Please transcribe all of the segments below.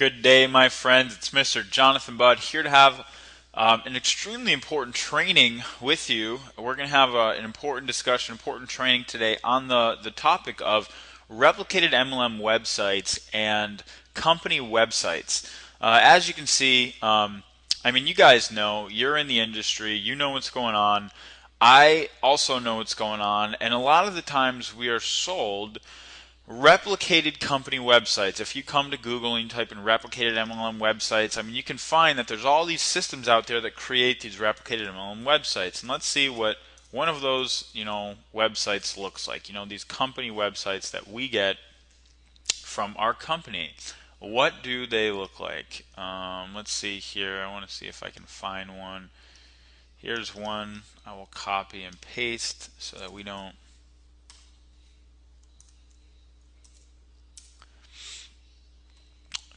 Good day, my friends. It's Mr. Jonathan Budd here to have an extremely important training with you. We're going to have an important discussion, important training today on the topic of replicated MLM websites and company websites. As you can see, you guys know, you're in the industry, you know what's going on. I also know what's going on, and a lot of the times we are sold replicated company websites. If you come to Google and you type in replicated MLM websites, you can find that there's all these systems out there that create these replicated MLM websites. And let's see what one of those, websites looks like. These company websites that we get from our company. What do they look like? Let's see here. I want to see if I can find one. Here's one. I will copy and paste so that we don't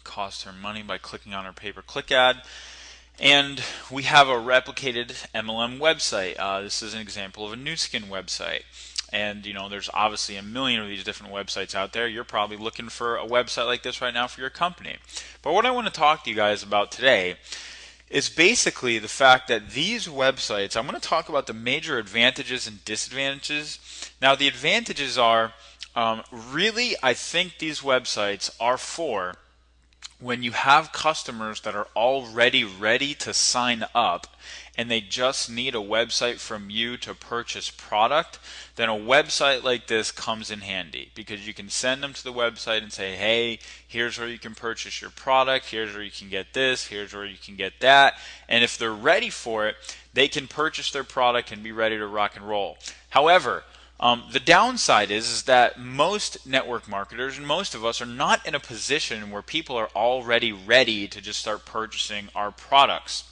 cost her money by clicking on her pay-per-click ad. And we have a replicated MLM website. This is an example of a Nu Skin website. And there's obviously a million of these different websites out there. You're probably looking for a website like this right now for your company. But what I want to talk to you guys about today is basically the fact that these websites, I'm going to talk about the major advantages and disadvantages. Now, the advantages are, really, I think these websites are for when you have customers that are already ready to sign up and they just need a website from you to purchase product, then a website like this comes in handy because you can send them to the website and say, hey, here's where you can purchase your product, here's where you can get this, here's where you can get that. And if they're ready for it, they can purchase their product and be ready to rock and roll. However, the downside is that most network marketers and most of us are not in a position where people are already ready to just start purchasing our products.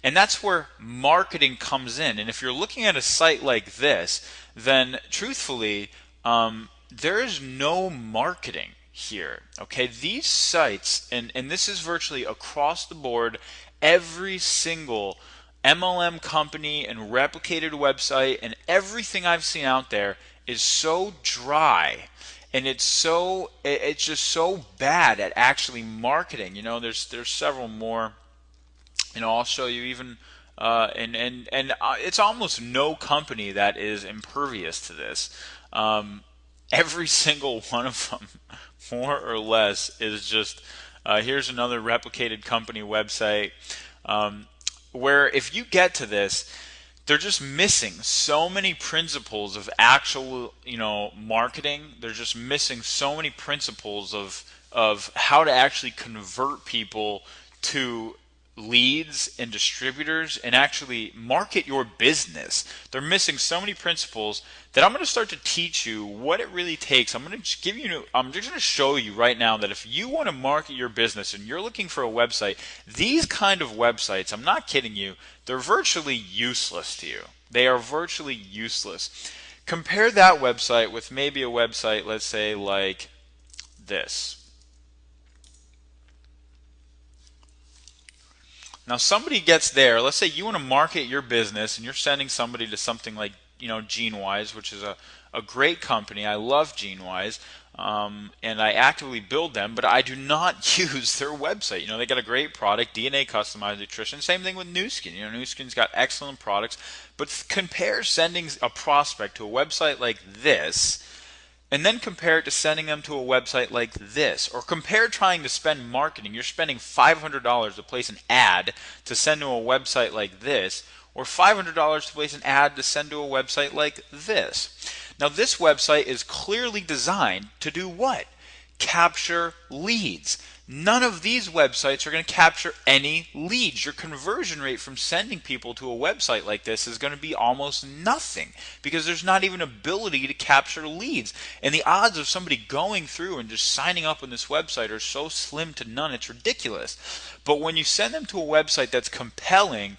And that's where marketing comes in. And if you're looking at a site like this, then truthfully, there is no marketing here. Okay, these sites, and this is virtually across the board, every single MLM company and replicated website and everything I've seen out there is so dry, and it's just so bad at actually marketing. There's several more. I'll show you even and it's almost no company that is impervious to this. Every single one of them, more or less, is just here's another replicated company website. Where if you get to this, they're just missing so many principles of actual, marketing. They're just missing so many principles of how to actually convert people to leads and distributors and actually market your business. They're missing so many principles that I'm going to start to teach you what it really takes. I'm just going to show you right now that if you want to market your business and you're looking for a website, these kind of websites, I'm not kidding you, they're virtually useless to you. They are virtually useless. Compare that website with maybe a website, let's say like this. Now somebody gets there, let's say you want to market your business and you're sending somebody to something like, GeneWise, which is a great company. I love GeneWise, and I actively build them, but I do not use their website. They got a great product, DNA Customized Nutrition. Same thing with Nu Skin. Nu Skin's got excellent products, but compare sending a prospect to a website like this and then compare it to sending them to a website like this, or compare trying to spend marketing. You're spending $500 to place an ad to send to a website like this, or $500 to place an ad to send to a website like this. Now this website is clearly designed to do what? Capture leads. None of these websites are going to capture any leads. Your conversion rate from sending people to a website like this is going to be almost nothing because there's not even ability to capture leads. And the odds of somebody going through and just signing up on this website are so slim to none, it's ridiculous. But when you send them to a website that's compelling,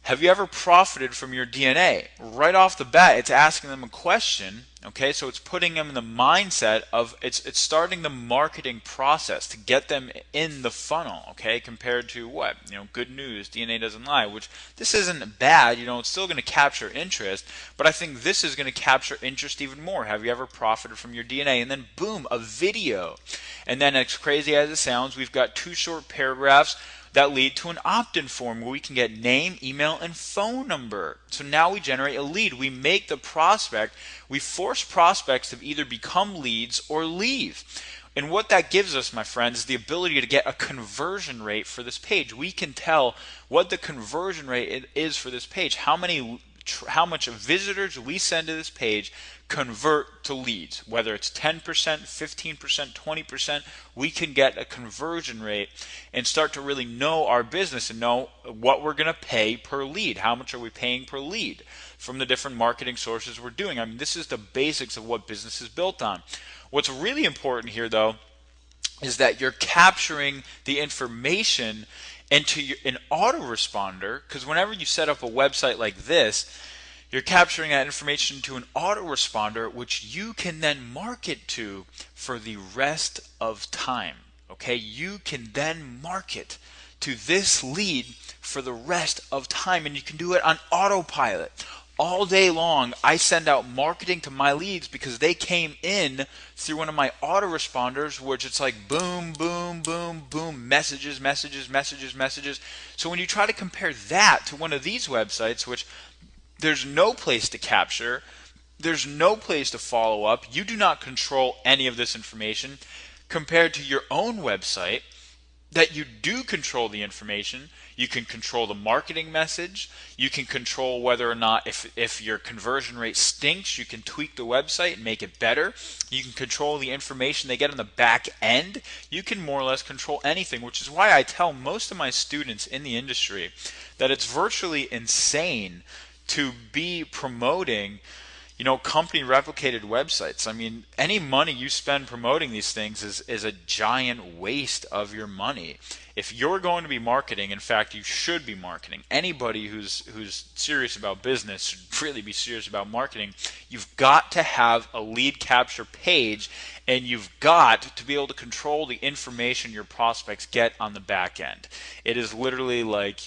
have you ever profited from your DNA? Right off the bat, it's asking them a question Okay, so it's putting them in the mindset of it's starting the marketing process to get them in the funnel. Okay, compared to what, good news, DNA doesn't lie, which this isn't bad. It's still going to capture interest, but I think this is going to capture interest even more. Have you ever profited from your DNA? And then boom, a video, and then as crazy as it sounds, we've got 2 short paragraphs that lead to an opt-in form where we can get name, email, and phone number. So now we generate a lead. We make the prospect, we force prospects to either become leads or leave. And what that gives us, my friends, is the ability to get a conversion rate for this page. We can tell what the conversion rate is for this page. How much visitors we send to this page convert to leads, whether it's 10%, 15%, 20%, we can get a conversion rate and start to really know our business and know what we're going to pay per lead. How much are we paying per lead from the different marketing sources we're doing? I mean, this is the basics of what business is built on. What's really important here, though, is that you're capturing the information into an autoresponder, because whenever you set up a website like this, you're capturing that information to an autoresponder, which you can then market to for the rest of time. Okay, you can then market to this lead for the rest of time, and you can do it on autopilot. All day long, I send out marketing to my leads because they came in through one of my autoresponders, which it's like boom, boom, boom, boom, messages, messages, messages, messages. So when you try to compare that to one of these websites, which there's no place to capture, there's no place to follow up, you do not control any of this information, compared to your own website, that you do control the information. You can control the marketing message. You can control whether or not, if your conversion rate stinks, you can tweak the website and make it better. You can control the information they get on the back end. You can more or less control anything, which is why I tell most of my students in the industry that it's virtually insane to be promoting company replicated websites. I mean, any money you spend promoting these things is a giant waste of your money. If you're going to be marketing, in fact, you should be marketing. Anybody who's serious about business should really be serious about marketing. You've got to have a lead capture page, and you've got to be able to control the information your prospects get on the back end. It is literally like,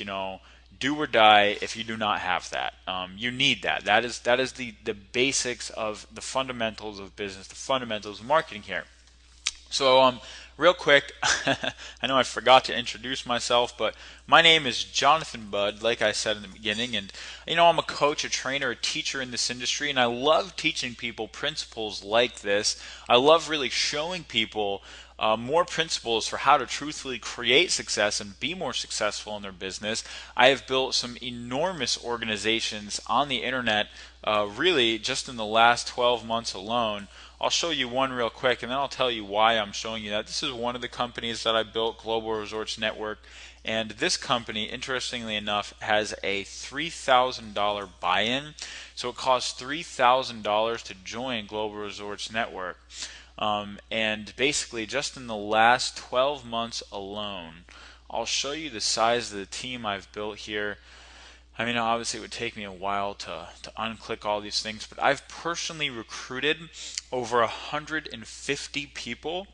do or die if you do not have that. You need that. That is the basics of the fundamentals of business, the fundamentals of marketing here. So real quick, I know I forgot to introduce myself, but my name is Jonathan Budd, like I said in the beginning, and I'm a coach, a trainer, a teacher in this industry, and I love teaching people principles like this. I love really showing people more principles for how to truthfully create success and be more successful in their business. I have built some enormous organizations on the internet, really just in the last 12 months alone. I'll show you one real quick, and then I'll tell you why I'm showing you that. This is one of the companies that I built, Global Resorts Network, and this company, interestingly enough, has a $3,000 buy-in. So it costs $3,000 to join Global Resorts Network. And basically, just in the last 12 months alone, I'll show you the size of the team I've built here. I mean, obviously it would take me a while to unclick all these things, but I've personally recruited over 150 people.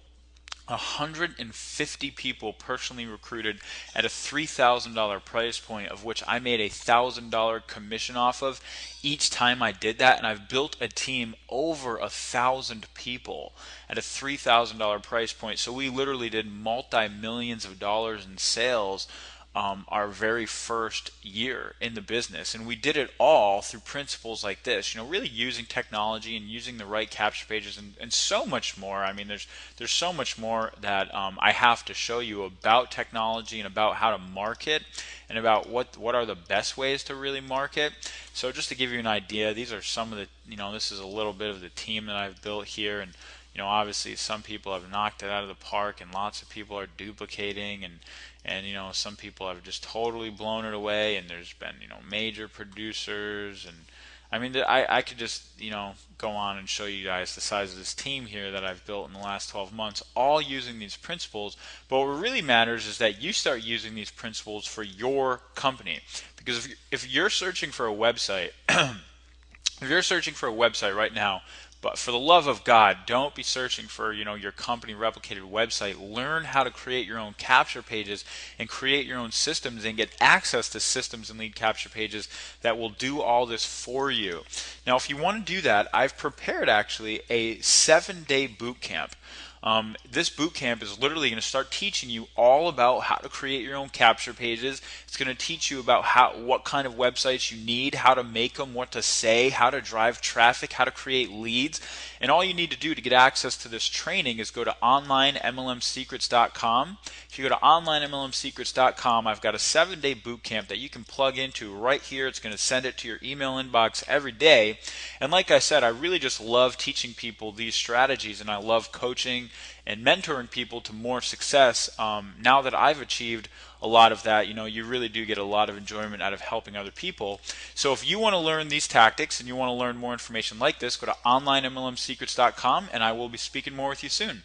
150 people personally recruited at a $3,000 price point, of which I made a $1,000 commission off of each time I did that, and I've built a team over 1,000 people at a $3,000 price point. So we literally did multi-millions of dollars in sales our very first year in the business, and we did it all through principles like this, really using technology and using the right capture pages and so much more. I mean, there's so much more that I have to show you about technology and about how to market and about what are the best ways to really market. So just to give you an idea, these are some of the, this is a little bit of the team that I've built here, and obviously some people have knocked it out of the park, and lots of people are duplicating, and some people have just totally blown it away, and there's been major producers, and I mean I could just go on and show you guys the size of this team here that I've built in the last 12 months, all using these principles. But what really matters is that you start using these principles for your company, because if you're searching for a website if you're searching for a website right now, But for the love of God, don't be searching for, your company replicated website. Learn how to create your own capture pages and create your own systems and get access to systems and lead capture pages that will do all this for you. Now, if you want to do that, I've prepared actually a 7-day boot camp. This boot camp is literally going to start teaching you all about how to create your own capture pages. It's going to teach you about what kind of websites you need, how to make them, what to say, how to drive traffic, how to create leads. And all you need to do to get access to this training is go to onlinemlmsecrets.com. If you go to onlinemlmsecrets.com, I've got a 7-day boot camp that you can plug into right here. It's going to send it to your email inbox every day. And like I said, I really just love teaching people these strategies, and I love coaching and mentoring people to more success. Now that I've achieved a lot of that, you really do get a lot of enjoyment out of helping other people. So if you want to learn these tactics and you want to learn more information like this, go to onlinemlmsecrets.com, and I will be speaking more with you soon.